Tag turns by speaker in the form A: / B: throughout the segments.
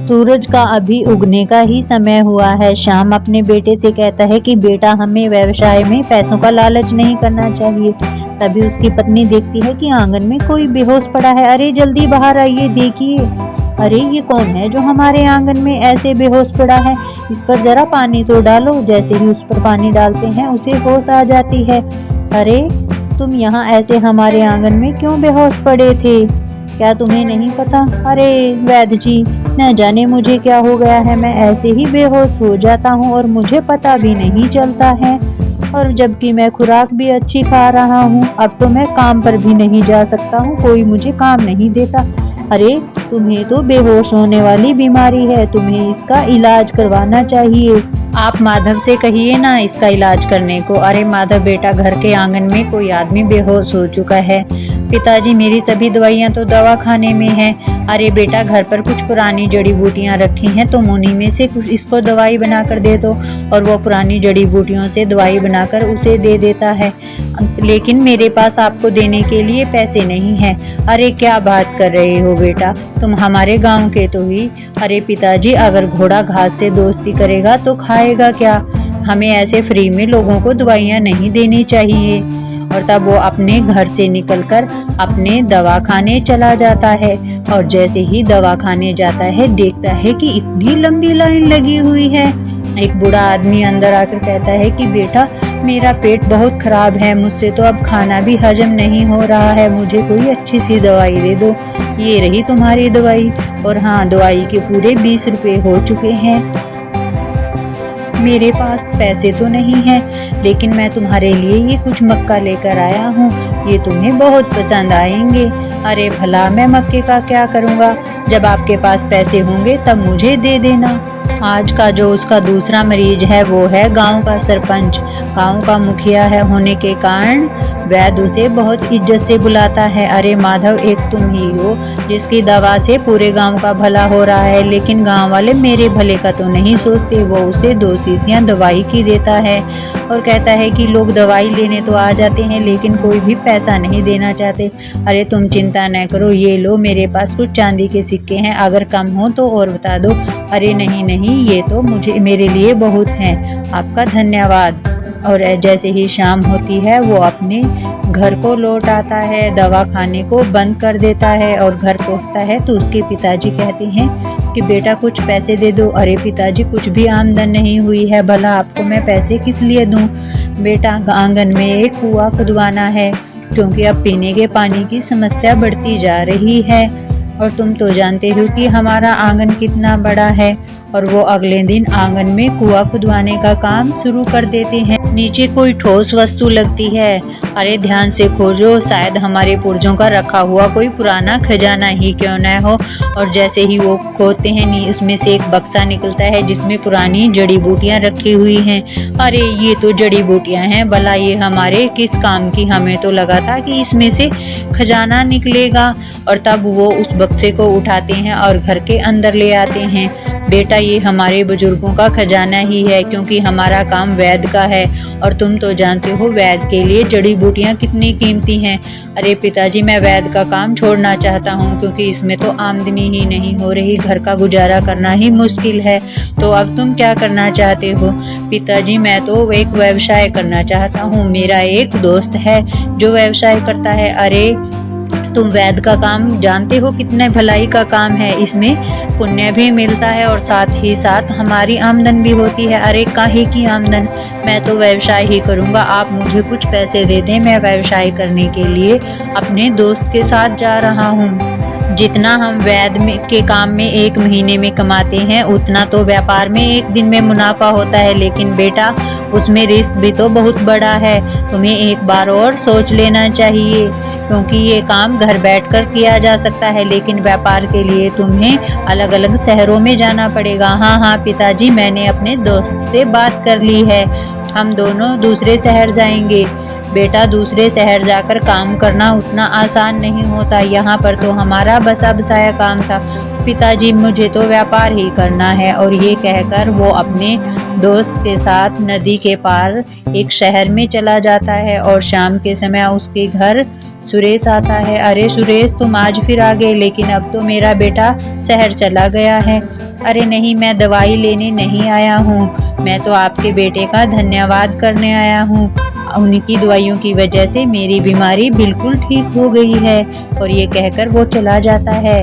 A: सूरज का अभी उगने का ही समय हुआ है। श्याम अपने बेटे से कहता है कि बेटा, हमें व्यवसाय में पैसों का लालच नहीं करना चाहिए। तभी उसकी पत्नी देखती है कि आंगन में कोई बेहोश पड़ा है। अरे जल्दी बाहर आइए, देखिए, अरे ये कौन है जो हमारे आंगन में ऐसे बेहोश पड़ा है? इस पर जरा पानी तो डालो। जैसे ही उस पर पानी डालते हैं उसे होश आ जाती है। अरे तुम यहाँ ऐसे हमारे आंगन में क्यों बेहोश पड़े थे? क्या तुम्हें नहीं पता? अरे वैद्य जी, न जाने मुझे क्या हो गया है, मैं ऐसे ही बेहोश हो जाता हूँ और मुझे पता भी नहीं चलता है। और जबकि मैं खुराक भी अच्छी खा रहा हूँ, अब तो मैं काम पर भी नहीं जा सकता हूँ, कोई मुझे काम नहीं देता। अरे तुम्हें तो बेहोश होने वाली बीमारी है, तुम्हें इसका इलाज करवाना चाहिए। आप माधव से कहिए ना इसका इलाज करने को। अरे माधव बेटा, घर के आंगन में कोई आदमी बेहोश हो चुका है। पिताजी, मेरी सभी दवाइयाँ तो दवा खाने में हैं। अरे बेटा, घर पर कुछ पुरानी जड़ी बूटियाँ रखी हैं, तो उन्हीं में से कुछ इसको दवाई बनाकर दे दो। और वो पुरानी जड़ी बूटियों से दवाई बनाकर उसे दे देता है। लेकिन मेरे पास आपको देने के लिए पैसे नहीं हैं। अरे क्या बात कर रहे हो बेटा, तुम हमारे गांव के तो ही। अरे पिताजी, अगर घोड़ा घास से दोस्ती करेगा तो खाएगा क्या? हमें ऐसे फ्री में लोगों को दवाइयाँ नहीं देनी चाहिए। और तब वो अपने घर से निकलकर अपने दवाखाने चला जाता है। और जैसे ही दवाखाने जाता है, देखता है कि इतनी लंबी लाइन लगी हुई है। एक बूढ़ा आदमी अंदर आकर कहता है कि बेटा, मेरा पेट बहुत खराब है, मुझसे तो अब खाना भी हजम नहीं हो रहा है, मुझे कोई अच्छी सी दवाई दे दो। ये रही तुम्हारी दवाई। और हाँ, दवाई के पूरे 20 रुपए हो चुके हैं। मेरे पास पैसे तो नहीं हैं, लेकिन मैं तुम्हारे लिए ये कुछ मक्का लेकर आया हूँ, ये तुम्हें बहुत पसंद आएंगे। अरे भला, मैं मक्के का क्या करूँगा? जब आपके पास पैसे होंगे तब मुझे दे देना। आज का जो उसका दूसरा मरीज है वो है गांव का सरपंच। गांव का मुखिया है होने के कारण वैद्य उसे बहुत इज्जत से बुलाता है। अरे माधव, एक तुम ही हो जिसकी दवा से पूरे गांव का भला हो रहा है, लेकिन गांव वाले मेरे भले का तो नहीं सोचते। वो उसे 2 शीशियां दवाई की देता है और कहता है कि लोग दवाई लेने तो आ जाते हैं, लेकिन कोई भी पैसा नहीं देना चाहते। अरे तुम चिंता न करो, ये लो, मेरे पास कुछ चांदी के सिक्के हैं, अगर कम हो तो और बता दो। अरे नहीं नहीं, ये तो मेरे लिए बहुत हैं, आपका धन्यवाद। और जैसे ही शाम होती है वो अपने घर को लौट आता है, दवा खाने को बंद कर देता है और घर पहुंचता है तो उसके पिताजी कहते हैं कि बेटा कुछ पैसे दे दो। अरे पिताजी, कुछ भी आमदन नहीं हुई है, भला आपको मैं पैसे किस लिए दूं? बेटा, आंगन में एक कुआं खुदवाना है, क्योंकि अब पीने के पानी की समस्या बढ़ती जा रही है। और तुम तो जानते हो कि हमारा आंगन कितना बड़ा है। और वो अगले दिन आंगन में कुआं खुदवाने का काम शुरू कर देते हैं। नीचे कोई ठोस वस्तु लगती है। अरे ध्यान से खोजो, शायद हमारे पुरजों का रखा हुआ कोई पुराना खजाना ही क्यों न हो। और जैसे ही वो खोदते हैं, उसमें से एक बक्सा निकलता है जिसमें पुरानी जड़ी बूटियां रखी हुई हैं। अरे ये तो जड़ी बूटियां हैं, भला ये हमारे किस काम की? हमें तो लगा था कि इसमें से खजाना निकलेगा। और तब वो उस बक्से को उठाते हैं और घर के अंदर ले आते हैं। बेटा, ये हमारे बुजुर्गों का खजाना ही है, क्योंकि हमारा काम वैद्य का है और तुम तो जानते हो वैद्य के लिए जड़ी बूटियां कितनी कीमती हैं। अरे पिताजी, मैं वैद्य का काम छोड़ना चाहता हूँ, क्योंकि इसमें तो आमदनी ही नहीं हो रही, घर का गुजारा करना ही मुश्किल है। तो अब तुम क्या करना चाहते हो? पिताजी, मैं तो एक व्यवसाय करना चाहता हूँ, मेरा एक दोस्त है जो व्यवसाय करता है। अरे तुम वैद्य का काम जानते हो कितने भलाई का काम है, इसमें पुण्य भी मिलता है और साथ ही साथ हमारी आमदन भी होती है। अरे काहे की आमदन, मैं तो व्यवसाय ही करूँगा, आप मुझे कुछ पैसे दे दें, मैं व्यवसाय करने के लिए अपने दोस्त के साथ जा रहा हूँ। जितना हम वैद्य के काम में 1 महीने में कमाते हैं, उतना तो व्यापार में 1 दिन में मुनाफा होता है। लेकिन बेटा, उसमें रिस्क भी तो बहुत बड़ा है, तुम्हें एक बार और सोच लेना चाहिए, क्योंकि ये काम घर बैठकर किया जा सकता है, लेकिन व्यापार के लिए तुम्हें अलग अलग शहरों में जाना पड़ेगा। हाँ हाँ पिताजी, मैंने अपने दोस्त से बात कर ली है, हम दोनों दूसरे शहर जाएंगे। बेटा, दूसरे शहर जाकर काम करना उतना आसान नहीं होता, यहाँ पर तो हमारा बसा बसाया काम था। पिताजी, मुझे तो व्यापार ही करना है। और ये कहकर वो अपने दोस्त के साथ नदी के पार एक शहर में चला जाता है और शाम के समय उसके घर सुरेश आता है। अरे सुरेश, तुम आज फिर आ गए, लेकिन अब तो मेरा बेटा शहर चला गया है। अरे नहीं, मैं दवाई लेने नहीं आया हूँ, मैं तो आपके बेटे का धन्यवाद करने आया हूँ। उनकी दवाइयों की वजह से मेरी बीमारी बिल्कुल ठीक हो गई है। और ये कहकर वो चला जाता है।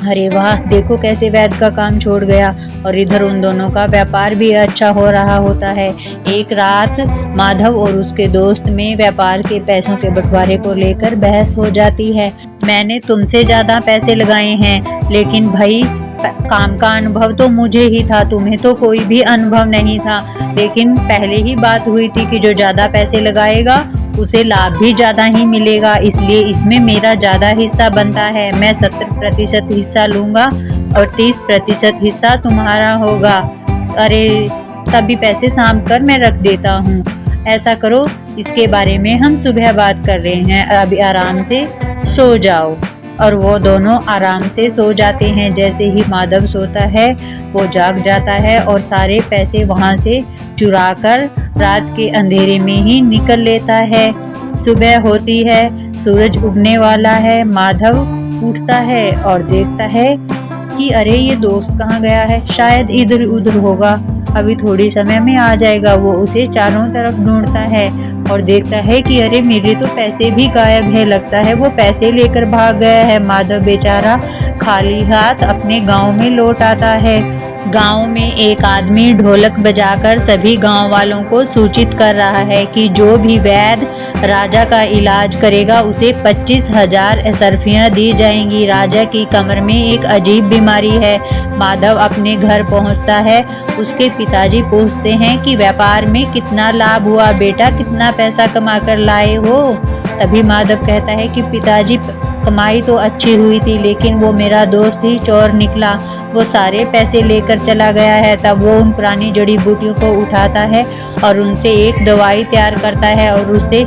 A: अरे वाह, देखो कैसे वैद्य का काम छोड़ गया और इधर उन दोनों का व्यापार भी अच्छा हो रहा होता है। एक रात माधव और उसके दोस्त में व्यापार के पैसों के बंटवारे को लेकर बहस हो जाती है। मैंने तुमसे ज्यादा पैसे लगाए हैं, लेकिन भाई काम का अनुभव तो मुझे ही था, तुम्हें तो कोई भी अनुभव नहीं था। लेकिन पहले ही बात हुई थी कि जो ज्यादा पैसे लगाएगा उसे लाभ भी ज्यादा ही मिलेगा, इसलिए इसमें मेरा ज्यादा हिस्सा बनता है। मैं 70% हिस्सा लूंगा और 30% हिस्सा तुम्हारा होगा। अरे सभी पैसे साँभ कर मैं रख देता हूँ। ऐसा करो, इसके बारे में हम सुबह बात कर रहे हैं, अभी आराम से सो जाओ। और वो दोनों आराम से सो जाते हैं। जैसे ही माधव सोता है वो जाग जाता है और सारे पैसे वहाँ से चुराकर रात के अंधेरे में ही निकल लेता है। सुबह होती है, सूरज उगने वाला है। माधव उठता है और देखता है कि अरे ये दोस्त कहाँ गया है, शायद इधर उधर होगा, अभी थोड़ी समय में आ जाएगा। वो उसे चारों तरफ ढूंढता है और देखता है कि अरे मेरे तो पैसे भी गायब है, लगता है वो पैसे लेकर भाग गया है। माधव बेचारा खाली हाथ अपने गांव में लौट आता है। गांव में एक आदमी ढोलक बजाकर सभी गांव वालों को सूचित कर रहा है कि जो भी वैद्य राजा का इलाज करेगा उसे 25,000 असरफियाँ दी जाएंगी। राजा की कमर में एक अजीब बीमारी है। माधव अपने घर पहुंचता है। उसके पिताजी पूछते हैं कि व्यापार में कितना लाभ हुआ बेटा, कितना पैसा कमा कर लाए हो। तभी माधव कहता है कि पिताजी कमाई तो अच्छी हुई थी, लेकिन वो मेरा दोस्त ही चोर निकला, वो सारे पैसे लेकर चला गया है। तब वो उन पुरानी जड़ी बूटियों को उठाता है और उनसे एक दवाई तैयार करता है और उसे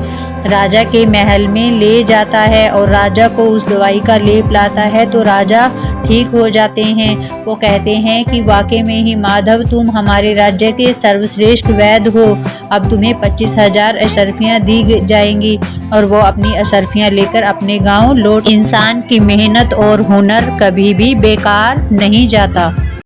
A: राजा के महल में ले जाता है और राजा को उस दवाई का लेप लाता है तो राजा ठीक हो जाते हैं। वो कहते हैं कि वाकई में ही माधव तुम हमारे राज्य के सर्वश्रेष्ठ वैद्य हो, अब तुम्हें 25,000 अशर्फियाँ दी जाएंगी। और वो अपनी अशर्फियाँ लेकर अपने गांव लौट। इंसान की मेहनत और हुनर कभी भी बेकार नहीं जाता।